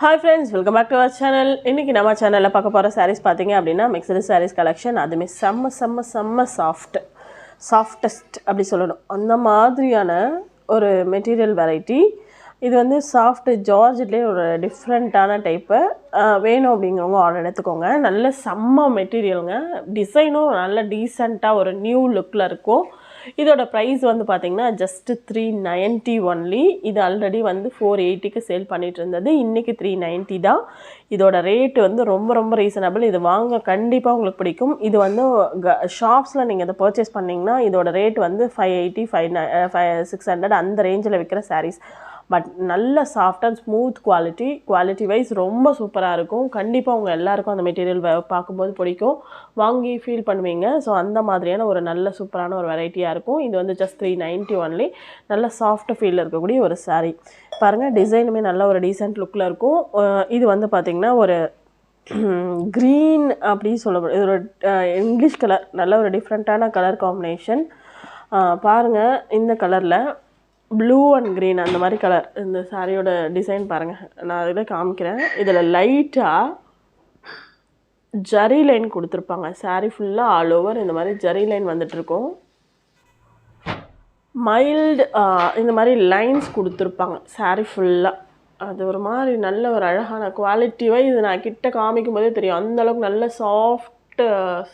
Hi friends, welcome back to our channel. இன்னைக்கு நம்ம சேனல்ல பார்க்க போற sarees பாத்தீங்க அப்படினா mixed sarees collection. அதுமே செம்ம சாஃப்டஸ்ட் அப்படி சொல்லணும். அந்த மாதிரியான ஒரு மெட்டீரியல் வெரைட்டி. இது வந்து சாஃப்ட் ஜார்ஜெட்லயே ஒரு டிஃபரண்டான டைப். வேணும் அப்படிங்கறவங்க ஆர்டர் எடுத்துக்கோங்க. நல்ல செம்ம மெட்டீரியல்ங்க. டிசைனும் நல்ல டீசன்ட்டா ஒரு நியூ லுக்ல இருக்கும். இதோட பிரைஸ் வந்து பாத்தீங்கன்னா just 390 only. இது ஆல்ரெடி வந்து 480 க்கு சேல் பண்ணிட்டு இருந்தது. இன்னைக்கு 390 தான். இதோட ரேட் வந்து ரொம்ப ரீசனபிள். இது வாங்க கண்டிப்பா உங்களுக்கு பிடிக்கும். இது வந்து ஷாப்ஸ்ல நீங்க இத பர்ச்சேஸ் பண்ணீங்கன்னா இதோட ரேட் வந்து 580 600 அந்த ரேஞ்சில விக்கிற sarees. பட் நல்ல soft and smooth quality wise ரொம்ப சூப்பராக இருக்கும். கண்டிப்பாக உங்கள் எல்லாருக்கும் அந்த மெட்டீரியல் பார்க்கும்போது பிடிக்கும், வாங்கி ஃபீல் பண்ணுவீங்க. ஸோ அந்த மாதிரியான ஒரு நல்ல சூப்பரான ஒரு வெரைட்டியாக இருக்கும். இது வந்து ஜஸ்ட் 390 ஒன்லி. நல்ல சாஃப்ட் ஃபீலில் இருக்கக்கூடிய ஒரு சாரீ பாருங்கள். டிசைனுமே நல்ல ஒரு டீசென்ட் லுக்கில் இருக்கும். இது வந்து பார்த்திங்கன்னா ஒரு க்ரீன் அப்படி சொல்லப்படும். இது ஒரு இங்கிலீஷ் கலர், நல்ல ஒரு டிஃப்ரெண்ட்டான கலர் காம்பினேஷன். பாருங்கள், இந்த கலரில் ப்ளூ அண்ட் க்ரீன் அந்த மாதிரி கலர் இந்த சாரியோட டிசைன் பாருங்கள். நான் அதில் காமிக்கிறேன். இதில் லைட்டாக ஜரி லைன் கொடுத்துருப்பாங்க. சாரீ ஃபுல்லாக ஆல் ஓவர் இந்த மாதிரி ஜரி லைன் வந்துட்டுருக்கோம். மைல்டு இந்த மாதிரி லைன்ஸ் கொடுத்துருப்பாங்க சாரீ ஃபுல்லாக. அது ஒரு மாதிரி நல்ல ஒரு அழகான குவாலிட்டிவை இது நான் கிட்ட காமிக்கும் போதே தெரியும். அந்தளவுக்கு நல்ல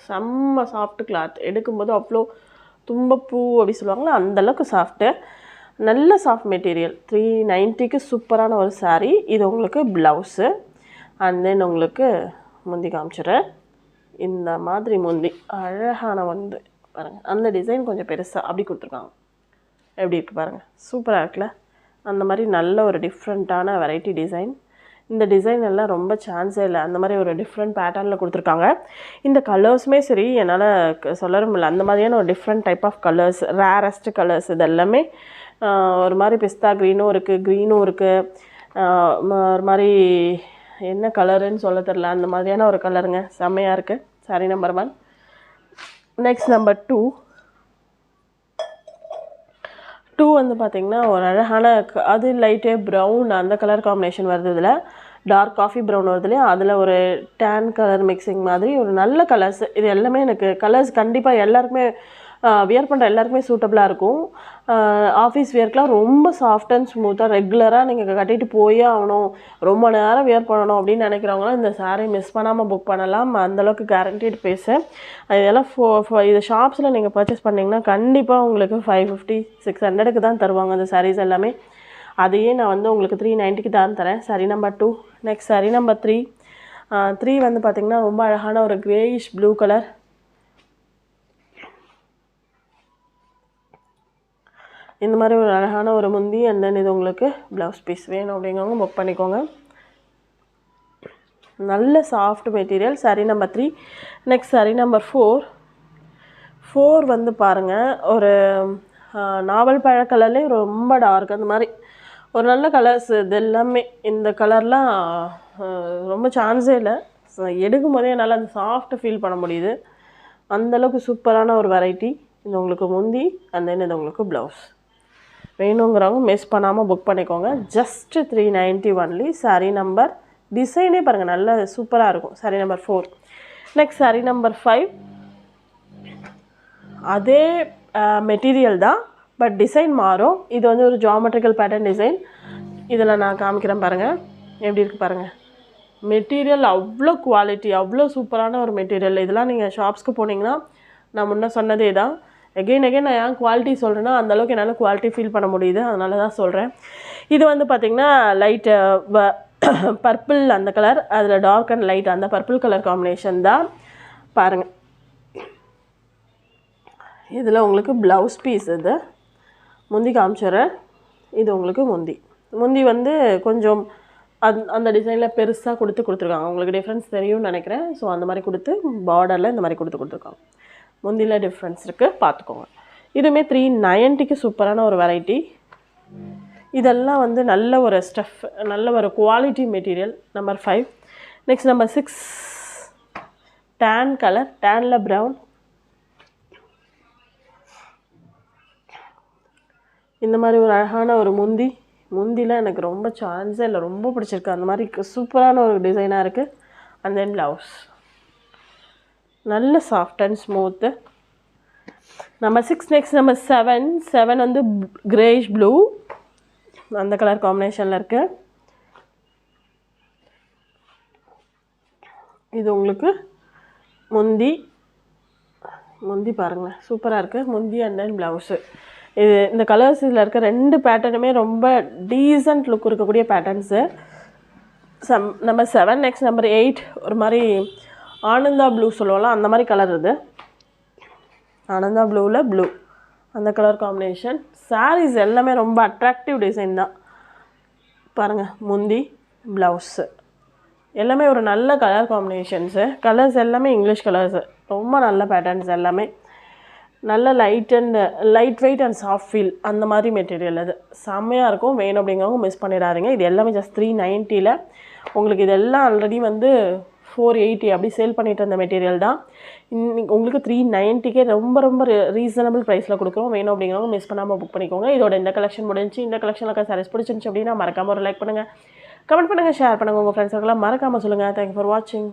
செம்ம சாஃப்ட் கிளாத். எடுக்கும்போது அவ்வளோ தும்பப்பூ அப்படி சொல்லுவாங்களா, அந்தளவுக்கு சாஃப்ட்டு. நல்ல சாஃப்ட் மெட்டீரியல். 390க்கு சூப்பரான ஒரு சாரீ. இது உங்களுக்கு ப்ளவுஸு அண்ட் தென் உங்களுக்கு முந்தி காமிச்சிடுறேன். இந்த மாதிரி முந்தி அழகான வந்து பாருங்கள். அந்த டிசைன் கொஞ்சம் பெருசாக அப்படி கொடுத்துருக்காங்க. எப்படி இருக்குது பாருங்கள், சூப்பராக இருக்குல்ல. அந்த மாதிரி நல்ல ஒரு டிஃப்ரெண்ட்டான வெரைட்டி டிசைன். இந்த டிசைன் எல்லாம் ரொம்ப சான்ஸே இல்லை. அந்த மாதிரி ஒரு டிஃப்ரெண்ட் பேட்டர்னில் கொடுத்துருக்காங்க. இந்த கலர்ஸுமே சரி என்னால் சொல்லவே முடியல. அந்த மாதிரியான ஒரு different type of colours, rarest colours. இது எல்லாமே ஒரு மாதிரி பிஸ்தா க்ரீனும் இருக்குது, ஒரு மாதிரி என்ன கலருன்னு சொல்ல தெரில, அந்த மாதிரியான ஒரு கலருங்க. செம்மையாக இருக்குது. Sorry number 1. நெக்ஸ்ட் நம்பர் 2 வந்து பார்த்திங்கன்னா ஒரு அழகான அது லைட்டே ப்ரௌன் அந்த கலர் காம்பினேஷன் வருது. இதில் டார்க் காஃபி ப்ரௌன் வருது இல்லையா, அதில் ஒரு டேன் கலர் மிக்சிங் மாதிரி ஒரு நல்ல கலர்ஸ். இது எல்லாமே எனக்கு கலர்ஸ் கண்டிப்பாக எல்லாருக்குமே வியர் பண்ணுற எல்லாருக்குமே சூட்டபுளாக இருக்கும். ஆஃபீஸ் வியர்க்கெலாம் ரொம்ப சாஃப்ட் அண்ட் ஸ்மூத்தாக ரெகுலராக நீங்கள் கட்டிட்டு போயே ஆகணும், ரொம்ப நேரம் வியர் பண்ணணும் அப்படின்னு நினைக்கிறவங்களாம் இந்த சாரீ மிஸ் பண்ணாமல் புக் பண்ணலாம். அந்தளவுக்கு கேரண்டீட் பேச. இதெல்லாம் இது ஷாப்ஸில் நீங்கள் பர்ச்சேஸ் பண்ணிங்கன்னா கண்டிப்பாக உங்களுக்கு 550 600க்கு தான் தருவாங்க அந்த சாரீஸ் எல்லாமே. அதையே நான் வந்து உங்களுக்கு 390க்கு தான் தரேன். Sari number 2. Next sari number 3 வந்து பார்த்திங்கன்னா ரொம்ப அழகான ஒரு கிரேயிஷ் ப்ளூ கலர். இந்த மாதிரி ஒரு அழகான ஒரு முந்தி அண்ட் தென் இது உங்களுக்கு ப்ளவுஸ் பீஸ். வேணும் அப்படிங்கிறவங்க புக் பண்ணிக்கோங்க. நல்ல soft material. Sari number 3. Next sari number 4 வந்து பாருங்கள் ஒரு நாவல் பழ கலர்லேயே ரொம்ப டார்க் அந்த மாதிரி ஒரு நல்ல கலர்ஸ். இது எல்லாமே இந்த கலர்லாம் ரொம்ப சான்ஸே இல்லை. எடுக்கும் போதே என்னால் அந்த சாஃப்ட் ஃபீல் பண்ண முடியுது. அந்தளவுக்கு சூப்பரான ஒரு வெரைட்டி. இது உங்களுக்கு முந்தி அண்ட் தென் இது உங்களுக்கு ப்ளவுஸ். வேணுங்கிறவங்க மிஸ் பண்ணாமல் புக் பண்ணிக்கோங்க. Just 390 only. சாரீ நம்பர் டிசைனே பாருங்கள் நல்ல சூப்பராக இருக்கும். Sari number 4. Next sari number 5. அதே மெட்டீரியல் தான், பட் டிசைன் மாறும். இது வந்து ஒரு ஜாமெட்ரிக்கல் பேட்டர்ன் டிசைன். இதில் நான் காமிக்கிறேன் பாருங்கள், எப்படி இருக்குது பாருங்கள். மெட்டீரியல் அவ்வளோ குவாலிட்டி, அவ்வளோ சூப்பரான ஒரு மெட்டீரியல். இதெல்லாம் நீங்கள் ஷாப்ஸ்க்கு போனீங்கன்னா நான் முன்னே சொன்னதே தான். எகெயின் நான் ஏன் குவாலிட்டி சொல்கிறேன்னா அந்தளவுக்கு என்னால் குவாலிட்டி ஃபீல் பண்ண முடியுது, அதனால தான் சொல்கிறேன். இது வந்து பார்த்திங்கன்னா லைட் பர்பிள் அந்த கலர், அதில் டார்க் அண்ட் லைட் அந்த பர்பிள் கலர் காம்பினேஷன் தான். பாருங்கள், இதில் உங்களுக்கு ப்ளவுஸ் பீஸ். இது முந்தி காமிச்சிடுறேன். இது உங்களுக்கு முந்தி வந்து கொஞ்சம் அந்த டிசைனில் பெருசாக கொடுத்துருக்காங்க. உங்களுக்கு டிஃப்ரென்ஸ் தெரியும்னு நினைக்கிறேன். ஸோ அந்த மாதிரி கொடுத்து பார்டரில் இந்த மாதிரி கொடுத்துருக்காங்க. முந்தியில் டிஃப்ரென்ஸ் இருக்குது, பார்த்துக்கோங்க. இதுவுமே 390க்கு சூப்பரான ஒரு வெரைட்டி. இதெல்லாம் வந்து நல்ல ஒரு ஸ்டஃப், நல்ல ஒரு quality material. Number 5. Next number 6. Tan colour, டேனில் ப்ரௌன். இந்த மாதிரி ஒரு அழகான ஒரு முந்தி முந்திலாம் எனக்கு ரொம்ப சான்ஸே இல்லை, ரொம்ப பிடிச்சிருக்கு. அந்த மாதிரி சூப்பரான ஒரு டிசைனாக இருக்குது. அண்ட் தென் ப்ளவுஸ் நல்ல soft and smooth. Number 6. Next number 7 வந்து கிரேஷ் ப்ளூ அந்த கலர் காம்பினேஷனில் இருக்குது. இது உங்களுக்கு முந்தி பாருங்களேன், சூப்பராக இருக்குது முந்தி. அண்ட் தென் ப்ளவுஸு இது இந்த கலர்ஸ் இதில் இருக்க 2 பேட்டர்னுமே ரொம்ப டீசன்ட் லுக் இருக்கக்கூடிய பேட்டர்ன்ஸு. நம்பர் 7. நெக்ஸ்ட் நம்பர் 8 ஒரு மாதிரி ஆனந்தா ப்ளூ சொல்லுவோம்ல அந்த மாதிரி கலர். இது ஆனந்தா ப்ளூவில் ப்ளூ அந்த கலர் காம்பினேஷன். சாரீஸ் எல்லாமே ரொம்ப அட்ராக்டிவ் டிசைன் தான் பாருங்கள். முந்தி ப்ளவுஸு எல்லாமே ஒரு நல்ல கலர் காம்பினேஷன்ஸு. கலர்ஸ் எல்லாமே இங்கிலீஷ் கலர்ஸு, ரொம்ப நல்ல பேட்டர்ன்ஸ் எல்லாமே. நல்ல light weight and soft feel அந்த மாதிரி மெட்டீரியல். அது செம்மையாக இருக்கும். வேணும் அப்படிங்கிறவங்க மிஸ் பண்ணிடாதீங்க. இது எல்லாமே ஜஸ்ட் 390. உங்களுக்கு இதெல்லாம் ஆல்ரெடி வந்து 480 அப்படி சேல் பண்ணிட்டு இருந்த மெட்டீரியல் தான். உங்களுக்கு 390க்கே ரொம்ப ரொம்ப ரீசனபிள் ப்ரைஸில் கொடுக்குறோம். வேணும் அப்படிங்கிறவங்க மிஸ் பண்ணாமல் புக் பண்ணிக்கோங்க. இதோட இந்த கலெக்ஷன் முடிஞ்சு. இந்த கலெக்ஷனில் இருக்க சாரீஸ் பிடிச்சிருந்துச்சு அப்படின்னா மறக்காமல் ஒரு லைக் பண்ணுங்கள், கமெண்ட் பண்ணுங்கள், ஷேர் பண்ணுங்கள். உங்கள் ஃப்ரெண்ட்ஸுக்கெல்லாம் மறக்காமல் சொல்லுங்கள். தேங்க்யூ ஃபார் வாட்சிங்.